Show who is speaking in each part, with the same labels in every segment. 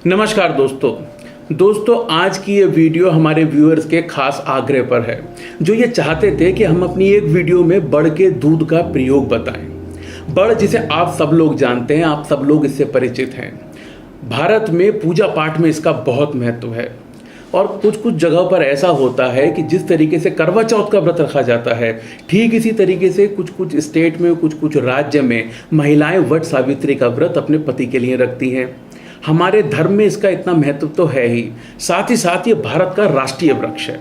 Speaker 1: नमस्कार दोस्तों आज की ये वीडियो हमारे व्यूअर्स के खास आग्रह पर है, जो ये चाहते थे कि हम अपनी एक वीडियो में बड़ के दूध का प्रयोग बताएं। बड़ जिसे आप सब लोग जानते हैं, आप सब लोग इससे परिचित हैं। भारत में पूजा पाठ में इसका बहुत महत्व है और कुछ कुछ जगहों पर ऐसा होता है कि जिस तरीके से करवा चौथ का व्रत रखा जाता है, ठीक इसी तरीके से कुछ कुछ स्टेट में, कुछ कुछ राज्य में महिलाएं वट सावित्री का व्रत अपने पति के लिए रखती हैं। हमारे धर्म में इसका इतना महत्व तो है ही, साथ ये भारत का राष्ट्रीय वृक्ष है।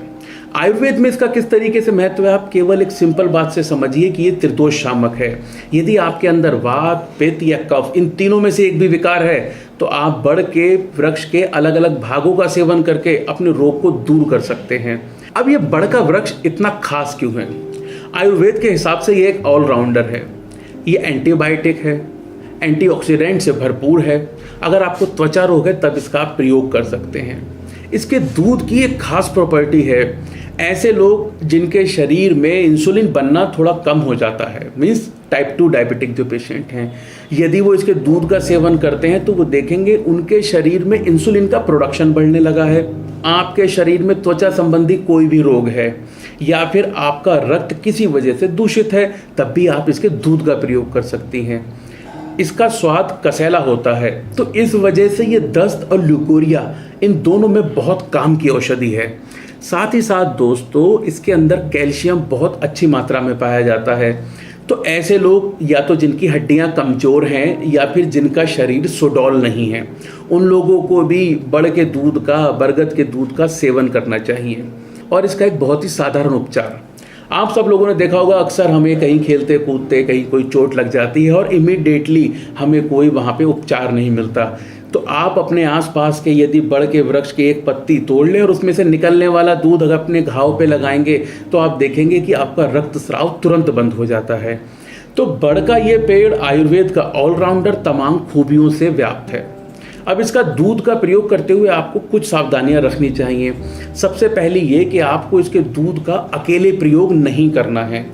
Speaker 1: आयुर्वेद में इसका किस तरीके से महत्व है, आप केवल एक सिंपल बात से समझिए कि ये त्रिदोष शामक है। यदि आपके अंदर वात, पित्त या कफ, इन तीनों में से एक भी विकार है तो आप बड़ के वृक्ष के अलग अलग भागों का सेवन करके अपने रोग को दूर कर सकते हैं। अब ये बड़ का वृक्ष इतना खास क्यों है? आयुर्वेद के हिसाब से ये एक ऑलराउंडर है। ये एंटीबायोटिक है, एंटीऑक्सीडेंट से भरपूर है। अगर आपको त्वचा रोग है तब इसका आप प्रयोग कर सकते हैं। इसके दूध की एक खास प्रॉपर्टी है, ऐसे लोग जिनके शरीर में इंसुलिन बनना थोड़ा कम हो जाता है, मीन्स टाइप 2 डायबिटिक जो पेशेंट हैं, यदि वो इसके दूध का सेवन करते हैं तो वो देखेंगे उनके शरीर में इंसुलिन का प्रोडक्शन बढ़ने लगा है। आपके शरीर में त्वचा संबंधी कोई भी रोग है या फिर आपका रक्त किसी वजह से दूषित है, तब भी आप इसके दूध का प्रयोग कर सकती हैं। इसका स्वाद कसैला होता है, तो इस वजह से ये दस्त और ल्यूकोरिया इन दोनों में बहुत काम की औषधि है। साथ ही साथ दोस्तों, इसके अंदर कैल्शियम बहुत अच्छी मात्रा में पाया जाता है। तो ऐसे लोग या तो जिनकी हड्डियां कमज़ोर हैं या फिर जिनका शरीर सुडौल नहीं है, उन लोगों को भी बड़ के दूध का, बरगद के दूध का सेवन करना चाहिए। और इसका एक बहुत ही साधारण उपचार, आप सब लोगों ने देखा होगा, अक्सर हमें कहीं खेलते कूदते कहीं कोई चोट लग जाती है और इमीडिएटली हमें कोई वहाँ पे उपचार नहीं मिलता। तो आप अपने आसपास के यदि बड़ के वृक्ष की एक पत्ती तोड़ लें और उसमें से निकलने वाला दूध अगर अपने घाव पे लगाएंगे तो आप देखेंगे कि आपका रक्तस्राव तुरंत बंद हो जाता है। तो बड़ का ये पेड़ आयुर्वेद का ऑलराउंडर तमाम खूबियों से व्याप्त है। अब इसका दूध का प्रयोग करते हुए आपको कुछ सावधानियां रखनी चाहिए। सबसे पहली ये कि आपको इसके दूध का अकेले प्रयोग नहीं करना है।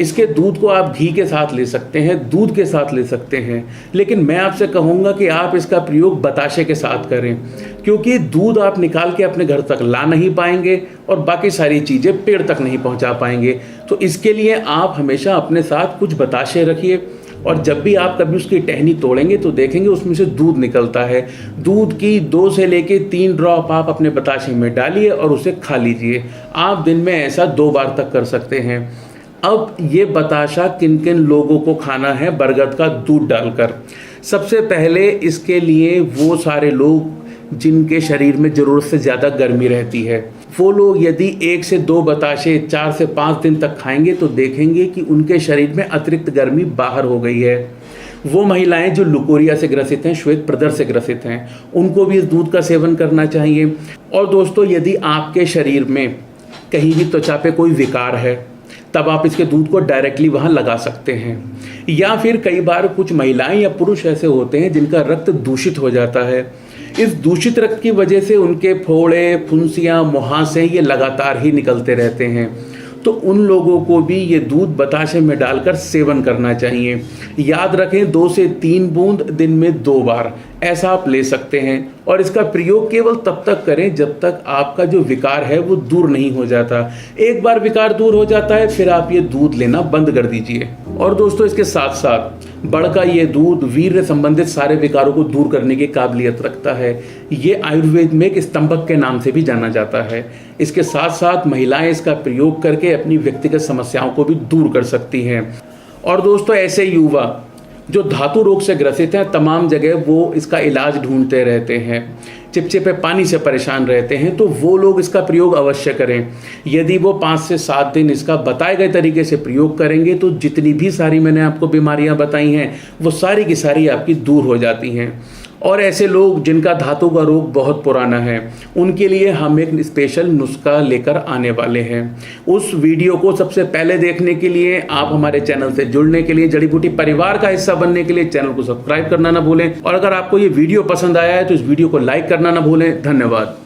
Speaker 1: इसके दूध को आप घी के साथ ले सकते हैं, दूध के साथ ले सकते हैं, लेकिन मैं आपसे कहूँगा कि आप इसका प्रयोग बताशे के साथ करें, क्योंकि दूध आप निकाल के अपने घर तक ला नहीं पाएंगे और बाकी सारी चीज़ें पेड़ तक नहीं पहुँचा पाएंगे। तो इसके लिए आप हमेशा अपने साथ कुछ बताशे रखिए और जब भी आप कभी उसकी टहनी तोड़ेंगे तो देखेंगे उसमें से दूध निकलता है। दूध की 2 से लेके 3 ड्रॉप आप अपने बताशे में डालिए और उसे खा लीजिए। आप दिन में ऐसा 2 बार तक कर सकते हैं। अब ये बताशा किन किन लोगों को खाना है बरगद का दूध डालकर? सबसे पहले इसके लिए वो सारे लोग जिनके शरीर में ज़रूरत से ज़्यादा गर्मी रहती है, वो लोग यदि 1 से 2 बताशे 4 से 5 दिन तक खाएंगे तो देखेंगे कि उनके शरीर में अतिरिक्त गर्मी बाहर हो गई है। वो महिलाएं जो लुकोरिया से ग्रसित हैं, श्वेत प्रदर से ग्रसित हैं, उनको भी इस दूध का सेवन करना चाहिए। और दोस्तों, यदि आपके शरीर में कहीं भी त्वचा पे कोई विकार है तब आप इसके दूध को डायरेक्टली वहाँ लगा सकते हैं। या फिर कई बार कुछ महिलाएं या पुरुष ऐसे होते हैं जिनका रक्त दूषित हो जाता है। इस दूषित रक्त की वजह से उनके फोड़े, फुंसियाँ, मुहासे ये लगातार ही निकलते रहते हैं। तो उन लोगों को भी ये दूध बताशे में डालकर सेवन करना चाहिए। याद रखें, 2 से 3 बूंद दिन में 2 बार ऐसा आप ले सकते हैं और इसका प्रयोग केवल तब तक करें जब तक आपका जो विकार है वो दूर नहीं हो जाता। एक बार विकार दूर हो जाता है फिर आप ये दूध लेना बंद कर दीजिए। और दोस्तों, इसके साथ साथ बड़ का ये दूध वीर्य संबंधित सारे विकारों को दूर करने की काबिलियत रखता है। ये आयुर्वेद में एक स्तंभक के नाम से भी जाना जाता है। इसके साथ साथ महिलाएं इसका प्रयोग करके अपनी व्यक्तिगत समस्याओं को भी दूर कर सकती हैं। और दोस्तों, ऐसे युवा जो धातु रोग से ग्रसित हैं, तमाम जगह वो इसका इलाज ढूंढते रहते हैं, चिपचिपे पानी से परेशान रहते हैं, तो वो लोग इसका प्रयोग अवश्य करें। यदि वो 5 से 7 दिन इसका बताए गए तरीके से प्रयोग करेंगे तो जितनी भी सारी मैंने आपको बीमारियां बताई हैं वो सारी की सारी आपकी दूर हो जाती हैं। और ऐसे लोग जिनका धातु का रोग बहुत पुराना है, उनके लिए हम एक स्पेशल नुस्खा लेकर आने वाले हैं। उस वीडियो को सबसे पहले देखने के लिए, आप हमारे चैनल से जुड़ने के लिए, जड़ी बूटी परिवार का हिस्सा बनने के लिए चैनल को सब्सक्राइब करना ना भूलें। और अगर आपको ये वीडियो पसंद आया है तो इस वीडियो को लाइक करना ना भूलें। धन्यवाद।